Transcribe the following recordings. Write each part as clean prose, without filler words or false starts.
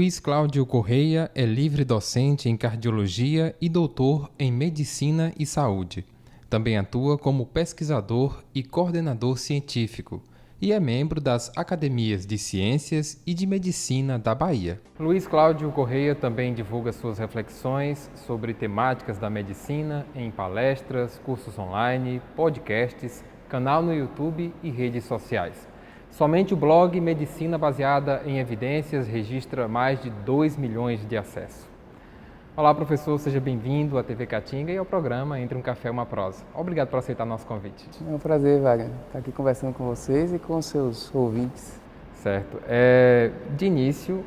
Luiz Cláudio Correia é livre docente em cardiologia e doutor em medicina e saúde. Também atua como pesquisador e coordenador científico e é membro das Academias de Ciências e de Medicina da Bahia. Luiz Cláudio Correia também divulga suas reflexões sobre temáticas da medicina em palestras, cursos online, podcasts, canal no YouTube e redes sociais. Somente o blog Medicina Baseada em Evidências registra mais de 2 milhões de acessos. Olá, professor, seja bem-vindo à TV Caatinga e ao programa Entre um Café e uma Prosa. Obrigado por aceitar nosso convite. É um prazer, Wagner, estar aqui conversando com vocês e com os seus ouvintes. Certo. De início,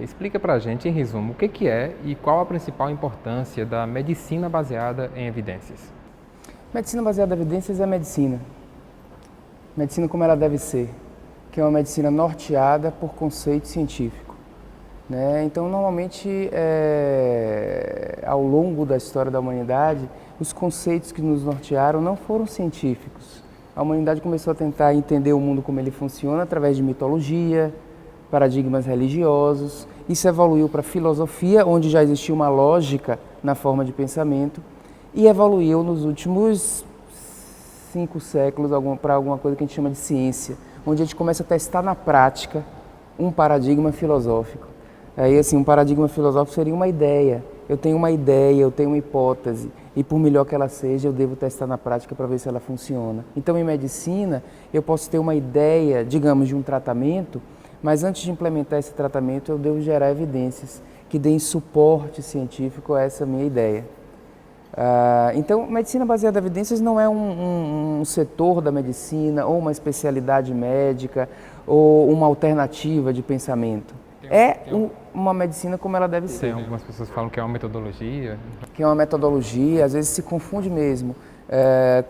explica pra gente, em resumo, o que é e qual a principal importância da medicina baseada em evidências. Medicina baseada em evidências é medicina. Medicina como ela deve ser, que é uma medicina norteada por conceito científico. Né? Então, normalmente, ao longo da história da humanidade, os conceitos que nos nortearam não foram científicos. A humanidade começou a tentar entender o mundo como ele funciona através de mitologia, paradigmas religiosos. Isso evoluiu para a filosofia, onde já existia uma lógica na forma de pensamento, e evoluiu nos últimos 5 séculos para alguma coisa que a gente chama de ciência, onde a gente começa a testar na prática um paradigma filosófico. Aí, assim, um paradigma filosófico seria uma ideia. Eu tenho uma ideia, eu tenho uma hipótese, e por melhor que ela seja, eu devo testar na prática para ver se ela funciona. Então, em medicina, eu posso ter uma ideia, digamos, de um tratamento, mas antes de implementar esse tratamento, eu devo gerar evidências que deem suporte científico a essa minha ideia. Então, medicina baseada em evidências não é um setor da medicina, ou uma especialidade médica, ou uma alternativa de pensamento. Uma medicina como ela deve ser. Algumas pessoas falam que é uma metodologia. Que é uma metodologia, às vezes se confunde mesmo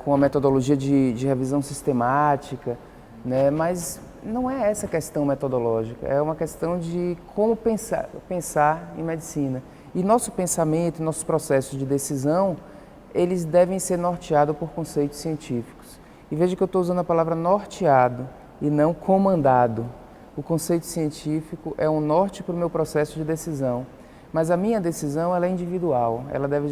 com a metodologia de revisão sistemática, né? Mas não é essa a questão metodológica, é uma questão de como pensar em medicina. E nosso pensamento, nossos processos de decisão, eles devem ser norteados por conceitos científicos. E veja que eu estou usando a palavra norteado e não comandado. O conceito científico é um norte para o meu processo de decisão, mas a minha decisão ela é individual, ela deve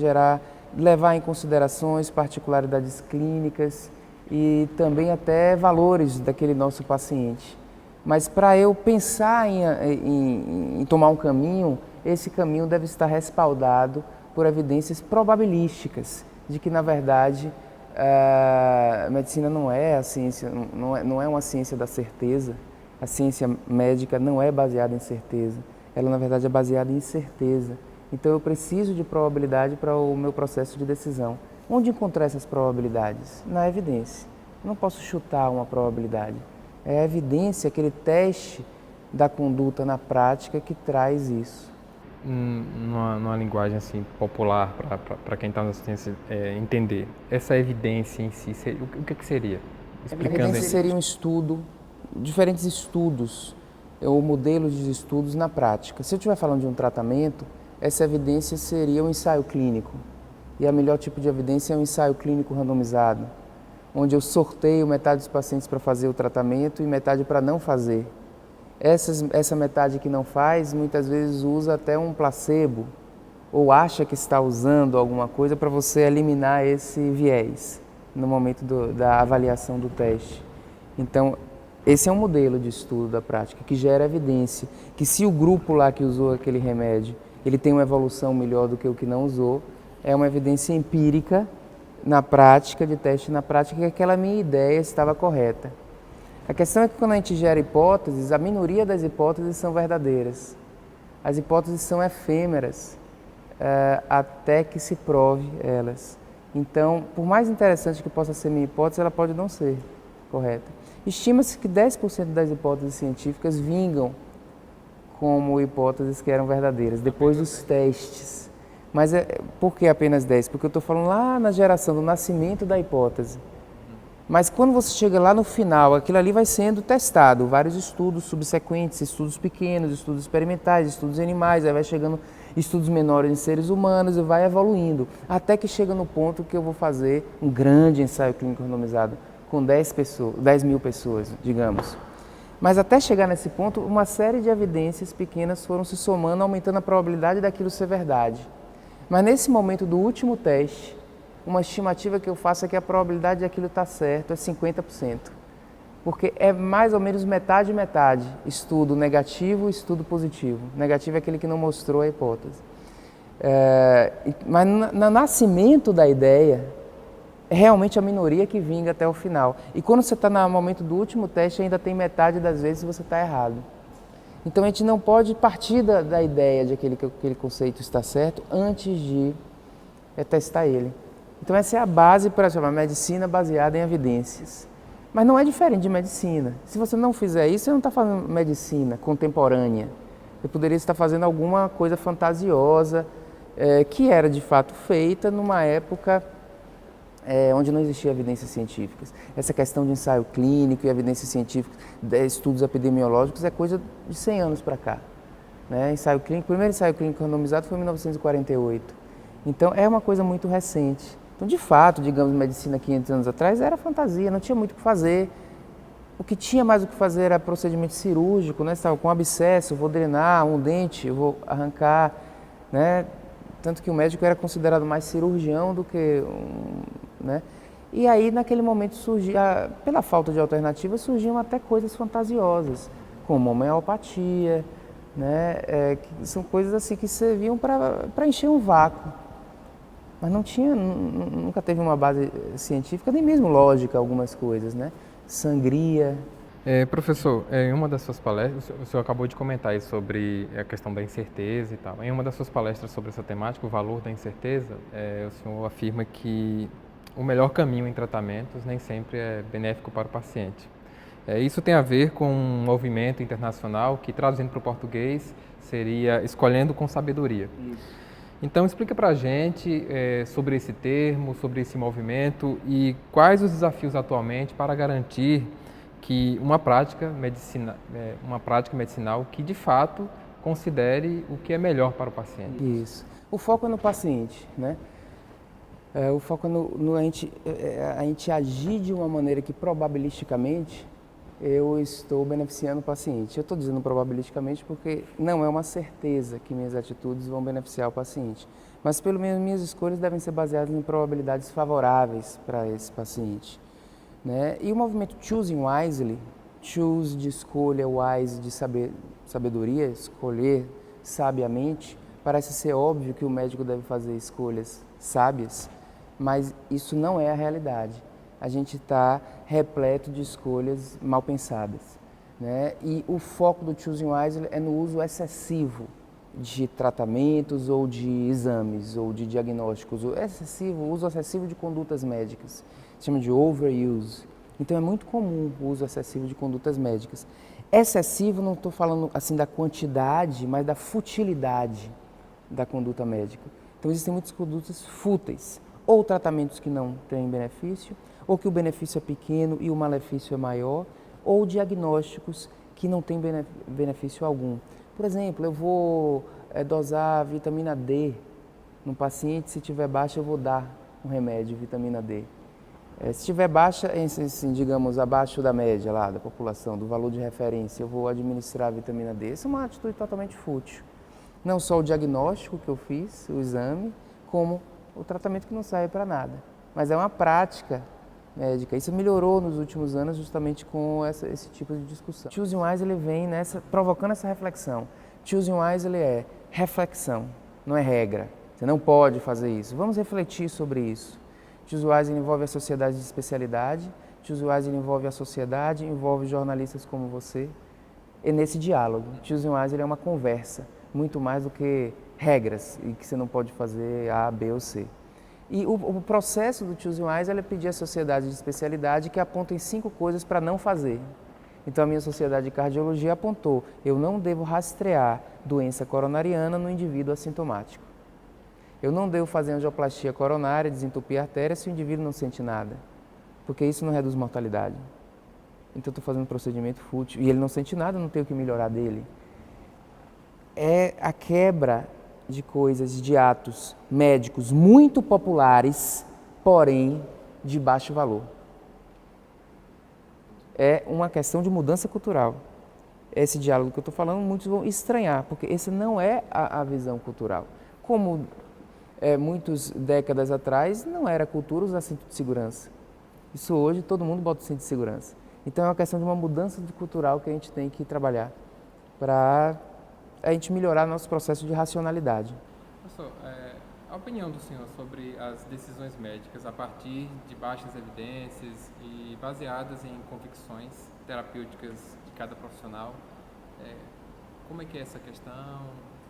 levar em considerações particularidades clínicas e também até valores daquele nosso paciente. Mas para eu pensar em tomar um caminho, esse caminho deve estar respaldado por evidências probabilísticas de que, na verdade, a medicina não é a ciência, não é uma ciência da certeza. A ciência médica não é baseada em certeza, ela, na verdade, é baseada em incerteza. Então, eu preciso de probabilidade para o meu processo de decisão. Onde encontrar essas probabilidades? Na evidência. Eu não posso chutar uma probabilidade. É a evidência, aquele teste da conduta na prática que traz isso. Numa linguagem assim popular, para quem está na ciência entender, essa evidência em si, o que seria? Explicando. A evidência seria um estudo, diferentes estudos, ou modelos de estudos na prática. Se eu estiver falando de um tratamento, essa evidência seria um ensaio clínico. E o melhor tipo de evidência é um ensaio clínico randomizado, onde eu sorteio metade dos pacientes para fazer o tratamento e metade para não fazer. Essa metade que não faz, muitas vezes usa até um placebo, ou acha que está usando alguma coisa para você eliminar esse viés no momento da avaliação do teste. Então, esse é um modelo de estudo da prática que gera evidência, que se o grupo lá que usou aquele remédio, ele tem uma evolução melhor do que o que não usou, é uma evidência empírica na prática, de teste na prática, que aquela minha ideia estava correta. A questão é que quando a gente gera hipóteses, a minoria das hipóteses são verdadeiras. As hipóteses são efêmeras, até que se prove elas. Então, por mais interessante que possa ser minha hipótese, ela pode não ser correta. Estima-se que 10% das hipóteses científicas vingam como hipóteses que eram verdadeiras, depois dos testes. Mas por que apenas 10? Porque eu estou falando lá na geração do nascimento da hipótese. Mas quando você chega lá no final, aquilo ali vai sendo testado, vários estudos subsequentes, estudos pequenos, estudos experimentais, estudos em animais, aí vai chegando estudos menores em seres humanos e vai evoluindo, até que chega no ponto que eu vou fazer um grande ensaio clínico randomizado com 10 mil pessoas, digamos. Mas até chegar nesse ponto, uma série de evidências pequenas foram se somando, aumentando a probabilidade daquilo ser verdade. Mas nesse momento do último teste, uma estimativa que eu faço é que a probabilidade daquilo estar certo é 50%. Porque é mais ou menos metade, estudo negativo e estudo positivo. Negativo é aquele que não mostrou a hipótese. Mas no nascimento da ideia, é realmente a minoria que vinga até o final. E quando você está no momento do último teste, ainda tem metade das vezes você está errado. Então a gente não pode partir da ideia de que aquele conceito está certo antes de testar ele. Então essa é a base para chamar medicina baseada em evidências. Mas não é diferente de medicina. Se você não fizer isso, você não está fazendo medicina contemporânea. Você poderia estar fazendo alguma coisa fantasiosa, que era de fato feita numa época onde não existia evidências científicas. Essa questão de ensaio clínico e evidências científicas, estudos epidemiológicos, é coisa de 100 anos para cá. Né? Ensaio clínico, o primeiro ensaio clínico randomizado foi em 1948. Então é uma coisa muito recente. Então, de fato, digamos, medicina 500 anos atrás era fantasia, não tinha muito o que fazer. O que tinha mais o que fazer era procedimento cirúrgico, né? Com abscesso, eu vou drenar um dente, eu vou arrancar, né? Tanto que o médico era considerado mais cirurgião do que né? E aí, naquele momento, surgia, pela falta de alternativa, surgiam até coisas fantasiosas, como homeopatia, né? Que são coisas assim que serviam para encher um vácuo. Mas nunca teve uma base científica, nem mesmo lógica algumas coisas, né? Sangria. Professor, em uma das suas palestras, o senhor acabou de comentar aí sobre a questão da incerteza e tal. Em uma das suas palestras sobre essa temática, o valor da incerteza, o senhor afirma que o melhor caminho em tratamentos nem sempre é benéfico para o paciente. Isso tem a ver com um movimento internacional que, traduzindo para o português, seria escolhendo com sabedoria. Isso. Então, explica para a gente sobre esse termo, sobre esse movimento e quais os desafios atualmente para garantir que uma prática medicinal que, de fato, considere o que é melhor para o paciente. Isso. O foco é no paciente, né? O foco é a gente agir de uma maneira que, probabilisticamente, eu estou beneficiando o paciente. Eu estou dizendo probabilisticamente porque não é uma certeza que minhas atitudes vão beneficiar o paciente. Mas, pelo menos, minhas escolhas devem ser baseadas em probabilidades favoráveis para esse paciente. Né? E o movimento Choosing Wisely, choose de escolha, wise de sabedoria, escolher sabiamente, parece ser óbvio que o médico deve fazer escolhas sábias, mas isso não é a realidade. A gente está repleto de escolhas mal pensadas. Né? E o foco do Choosing Wisely é no uso excessivo de tratamentos ou de exames ou de diagnósticos, o uso excessivo de condutas médicas. Chama de overuse. Então é muito comum o uso excessivo de condutas médicas. Excessivo, não estou falando assim da quantidade, mas da futilidade da conduta médica. Então existem muitas condutas fúteis, ou tratamentos que não têm benefício, ou que o benefício é pequeno e o malefício é maior, ou diagnósticos que não têm benefício algum. Por exemplo, eu vou dosar vitamina D num paciente, se tiver baixa eu vou dar um remédio, vitamina D. Se estiver baixa, assim, digamos, abaixo da média lá da população, do valor de referência, eu vou administrar a vitamina D. Isso é uma atitude totalmente fútil. Não só o diagnóstico que eu fiz, o exame, como o tratamento que não serve para nada. Mas é uma prática médica. Isso melhorou nos últimos anos justamente com esse tipo de discussão. Choosing Wisely vem provocando essa reflexão. Choosing Wisely é reflexão, não é regra. Você não pode fazer isso. Vamos refletir sobre isso. Choosing Wisely envolve a sociedade de especialidade, Choosing Wisely envolve a sociedade, envolve jornalistas como você. E nesse diálogo, Choosing Wisely é uma conversa, muito mais do que regras e que você não pode fazer A, B ou C. E o processo do Choosing Wisely é pedir à sociedade de especialidade que apontem 5 coisas para não fazer. Então a minha sociedade de cardiologia apontou, eu não devo rastrear doença coronariana no indivíduo assintomático. Eu não devo fazer angioplastia coronária, desentupir a artéria se o indivíduo não sente nada, porque isso não reduz mortalidade. Então eu estou fazendo um procedimento fútil e ele não sente nada, não tem o que melhorar dele. É a quebra de coisas, de atos médicos muito populares, porém de baixo valor. É uma questão de mudança cultural. esse diálogo que eu estou falando, muitos vão estranhar, porque essa não é a visão cultural. Como muitas décadas atrás não era cultura usar cinto de segurança. Isso hoje todo mundo bota cinto de segurança. Então é uma questão de uma mudança cultural que a gente tem que trabalhar para a gente melhorar nosso processo de racionalidade. Professor, a opinião do senhor sobre as decisões médicas a partir de baixas evidências e baseadas em convicções terapêuticas de cada profissional, como é que é essa questão?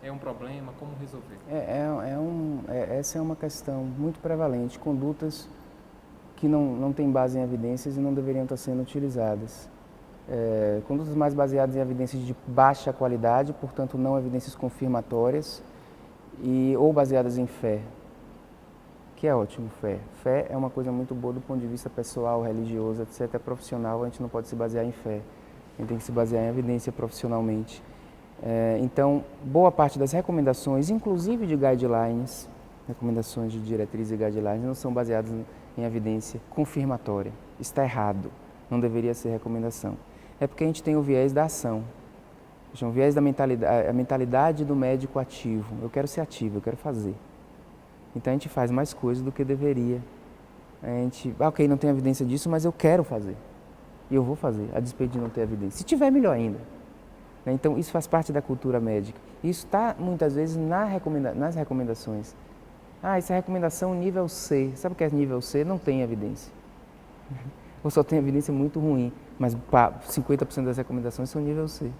É um problema? Como resolver? Essa é uma questão muito prevalente, condutas que não têm base em evidências e não deveriam estar sendo utilizadas. Condutas mais baseadas em evidências de baixa qualidade, portanto não evidências confirmatórias, ou baseadas em fé, que é ótimo, fé. Fé é uma coisa muito boa do ponto de vista pessoal, religioso, etc. Profissional, a gente não pode se basear em fé, a gente tem que se basear em evidência profissionalmente. Então, boa parte das recomendações, inclusive de guidelines, recomendações de diretrizes e guidelines, não são baseadas em evidência confirmatória. Está errado, não deveria ser recomendação. É porque a gente tem o viés da ação, o viés da mentalidade, a mentalidade do médico ativo. Eu quero ser ativo, eu quero fazer. Então a gente faz mais coisas do que deveria. A gente, ok, não tem evidência disso, mas eu quero fazer. E eu vou fazer, a despeito de não ter evidência. Se tiver, melhor ainda. Então, isso faz parte da cultura médica. Isso está, muitas vezes, nas recomendações. Essa é a recomendação nível C. Sabe o que é nível C? Não tem evidência. Ou só tem evidência muito ruim, mas 50% das recomendações são nível C.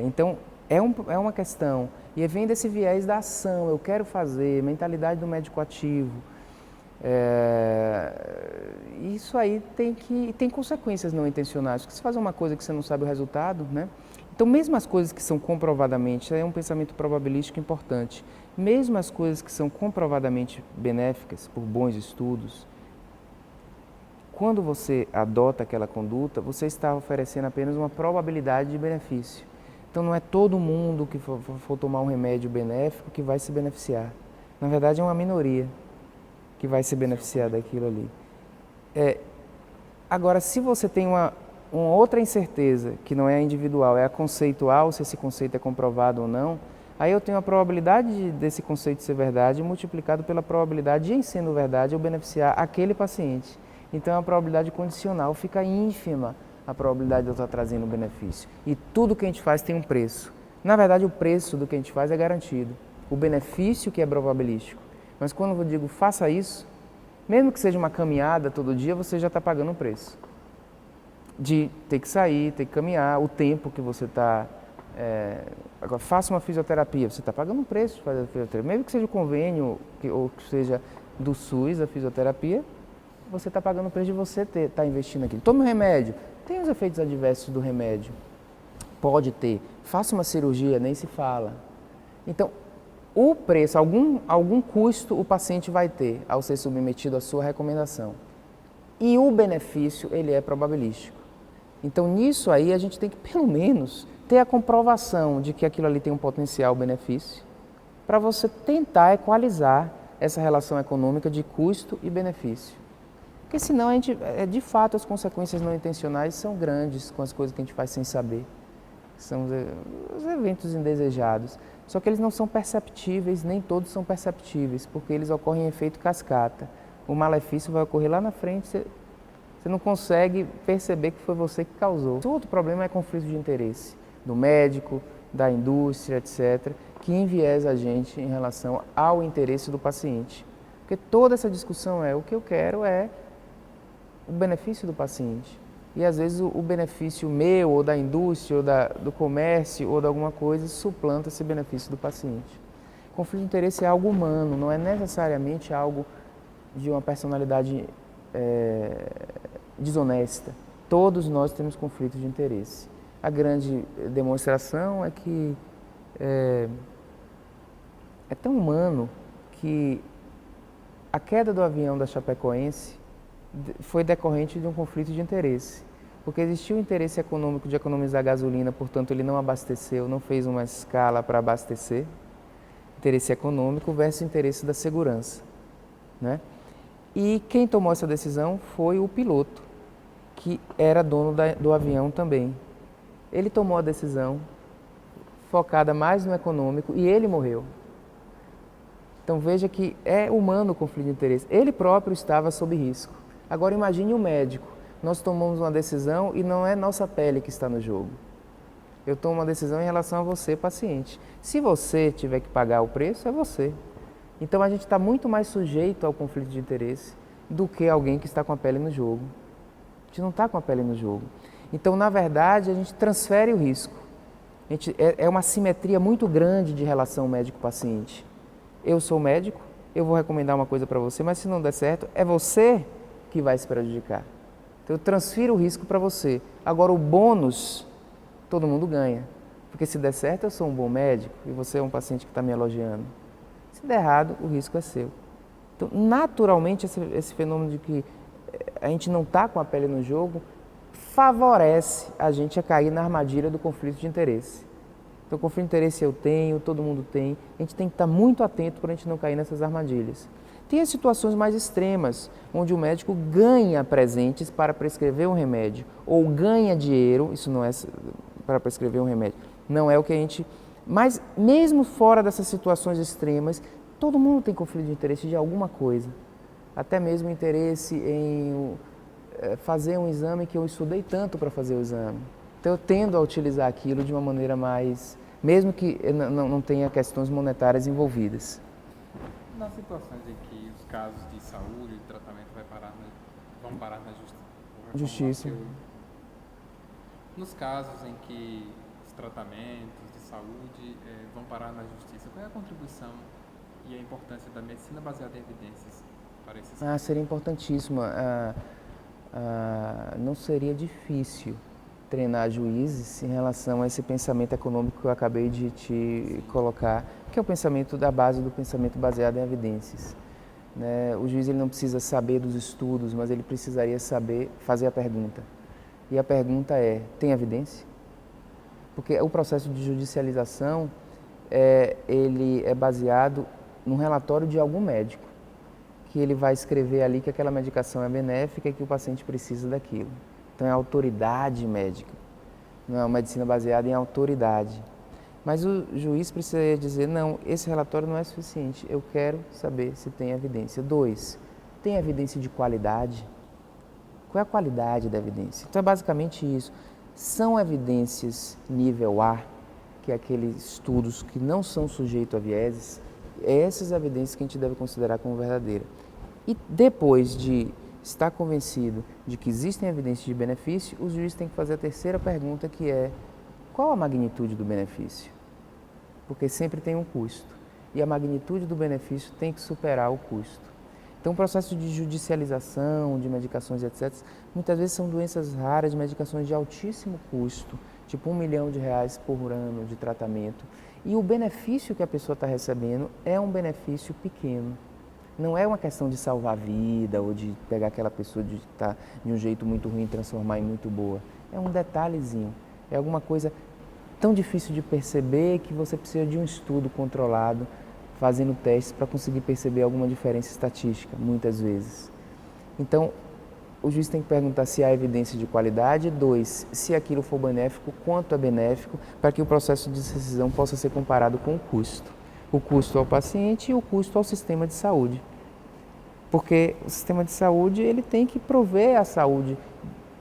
Então, é uma questão. E vem desse viés da ação, eu quero fazer, mentalidade do médico ativo. Isso aí tem consequências não intencionais, porque você faz uma coisa que você não sabe o resultado, né? Então, mesmo as coisas que são comprovadamente, isso aí é um pensamento probabilístico importante, mesmo as coisas que são comprovadamente benéficas por bons estudos, quando você adota aquela conduta, você está oferecendo apenas uma probabilidade de benefício. Então, não é todo mundo que for tomar um remédio benéfico que vai se beneficiar. Na verdade, é uma minoria que vai se beneficiar daquilo ali. Agora, se você tem uma outra incerteza, que não é a individual, é a conceitual, se esse conceito é comprovado ou não, aí eu tenho a probabilidade desse conceito ser verdade multiplicado pela probabilidade de, em sendo verdade, eu beneficiar aquele paciente. Então, a probabilidade condicional fica ínfima, a probabilidade de eu estar trazendo benefício. E tudo que a gente faz tem um preço. Na verdade, o preço do que a gente faz é garantido. O benefício que é probabilístico. Mas quando eu digo faça isso, mesmo que seja uma caminhada todo dia, você já está pagando um preço. De ter que sair, ter que caminhar, o tempo que você está... Agora, faça uma fisioterapia, você está pagando um preço de fazer a fisioterapia. Mesmo que seja o convênio, ou que seja do SUS, a fisioterapia, você está pagando o preço de você estar investindo aqui. Tome um remédio, tem os efeitos adversos do remédio. Pode ter. Faça uma cirurgia, nem se fala. Então, o preço, algum custo o paciente vai ter ao ser submetido à sua recomendação. E o benefício, ele é probabilístico. Então, nisso aí, a gente tem que, pelo menos, ter a comprovação de que aquilo ali tem um potencial benefício, para você tentar equalizar essa relação econômica de custo e benefício. Porque senão, de fato, as consequências não intencionais são grandes com as coisas que a gente faz sem saber. São os eventos indesejados. Só que eles não são perceptíveis, nem todos são perceptíveis, porque eles ocorrem em efeito cascata. O malefício vai ocorrer lá na frente, você não consegue perceber que foi você que causou. O outro problema é conflito de interesse do médico, da indústria, etc., que enviesa a gente em relação ao interesse do paciente. Porque toda essa discussão o que eu quero é o benefício do paciente. E às vezes o benefício meu, ou da indústria, ou do comércio, ou de alguma coisa, suplanta esse benefício do paciente. Conflito de interesse é algo humano, não é necessariamente algo de uma personalidade desonesta. Todos nós temos conflitos de interesse. A grande demonstração é que é tão humano que a queda do avião da Chapecoense foi decorrente de um conflito de interesse, porque existia o interesse econômico de economizar gasolina, portanto ele não abasteceu, não fez uma escala para abastecer, interesse econômico versus interesse da segurança, né? E quem tomou essa decisão foi o piloto, que era dono do avião também. Ele tomou a decisão focada mais no econômico e ele morreu. Então veja que é humano o conflito de interesse. Ele próprio estava sob risco. Agora imagine o médico. Nós tomamos uma decisão e não é nossa pele que está no jogo. Eu tomo uma decisão em relação a você, paciente. Se você tiver que pagar o preço, é você. Então a gente está muito mais sujeito ao conflito de interesse do que alguém que está com a pele no jogo. A gente não está com a pele no jogo. Então, na verdade, a gente transfere o risco. É uma simetria muito grande de relação médico-paciente. Eu sou médico, eu vou recomendar uma coisa para você, mas se não der certo, é você que vai se prejudicar. Então, eu transfiro o risco para você. Agora, o bônus, todo mundo ganha. Porque se der certo, eu sou um bom médico e você é um paciente que está me elogiando. Se der errado, o risco é seu. Então, naturalmente, esse fenômeno de que a gente não está com a pele no jogo favorece a gente a cair na armadilha do conflito de interesse. Então, conflito de interesse eu tenho, todo mundo tem. A gente tem que estar muito atento para a gente não cair nessas armadilhas. Tem as situações mais extremas, onde o médico ganha presentes para prescrever um remédio, ou ganha dinheiro, isso não é para prescrever um remédio, não é o que a gente... Mas, mesmo fora dessas situações extremas, todo mundo tem conflito de interesse de alguma coisa. Até mesmo interesse em fazer um exame que eu estudei tanto para fazer o exame. Então, eu tendo a utilizar aquilo de uma maneira mais... mesmo que não tenha questões monetárias envolvidas. Nas situações em que os casos de saúde e tratamento vão parar na Justiça. Nos casos em que os tratamentos de saúde vão parar na justiça, qual é a contribuição e a importância da medicina baseada em evidências para esses casos? Seria importantíssimo. Não seria difícil treinar juízes em relação a esse pensamento econômico que eu acabei de te colocar, que é o pensamento da base do pensamento baseado em evidências. Né? O juiz ele não precisa saber dos estudos, mas ele precisaria saber fazer a pergunta. E a pergunta é, tem evidência? Porque o processo de judicialização, ele é baseado num relatório de algum médico, que ele vai escrever ali que aquela medicação é benéfica e que o paciente precisa daquilo. Então é autoridade médica, não é uma medicina baseada em autoridade. Mas o juiz precisa dizer, não, esse relatório não é suficiente, eu quero saber se tem evidência. 2, tem evidência de qualidade? Qual é a qualidade da evidência? Então é basicamente isso. São evidências nível A, que é aqueles estudos que não são sujeitos a vieses, essas evidências que a gente deve considerar como verdadeiras. E depois de estar convencido de que existem evidências de benefício, o juiz tem que fazer a terceira pergunta, que é: qual a magnitude do benefício? Porque sempre tem um custo. E a magnitude do benefício tem que superar o custo. Então, o processo de judicialização, de medicações, etc., muitas vezes são doenças raras, de medicações de altíssimo custo, tipo R$1 milhão por ano de tratamento. E o benefício que a pessoa está recebendo é um benefício pequeno. Não é uma questão de salvar a vida ou de pegar aquela pessoa de estar de um jeito muito ruim e transformar em muito boa. É um detalhezinho, é alguma coisa tão difícil de perceber que você precisa de um estudo controlado, fazendo testes para conseguir perceber alguma diferença estatística, muitas vezes. Então, o juiz tem que perguntar se há evidência de qualidade. 2, se aquilo for benéfico, quanto é benéfico, para que o processo de decisão possa ser comparado com o custo. O custo ao paciente e o custo ao sistema de saúde. Porque o sistema de saúde ele tem que prover a saúde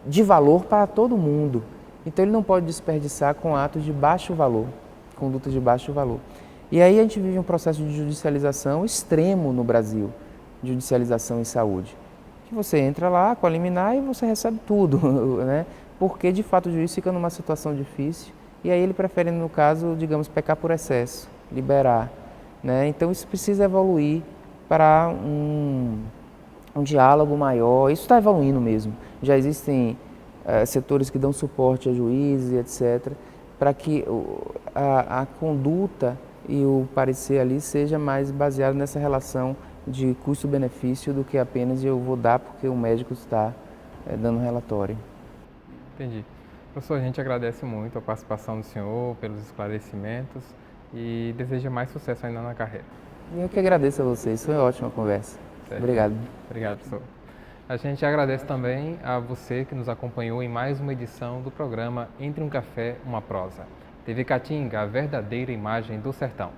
de valor para todo mundo. Então ele não pode desperdiçar com atos de baixo valor, condutas de baixo valor. E aí a gente vive um processo de judicialização extremo no Brasil, judicialização em saúde. Que você entra lá com a liminar e você recebe tudo, né? Porque de fato o juiz fica numa situação difícil e aí ele prefere, no caso, digamos, pecar por excesso, liberar. Né? Então isso precisa evoluir para um diálogo maior. Isso está evoluindo mesmo. Já existem setores que dão suporte a juízes, etc., para que a conduta e o parecer ali seja mais baseado nessa relação de custo-benefício do que apenas eu vou dar porque o médico está dando relatório. Entendi. Professor, a gente agradece muito a participação do senhor, pelos esclarecimentos e deseja mais sucesso ainda na carreira. Eu que agradeço a vocês, foi uma ótima conversa. Certo. Obrigado. Obrigado, professor. A gente agradece também a você que nos acompanhou em mais uma edição do programa Entre um Café, uma Prosa. TV Caatinga, a verdadeira imagem do sertão.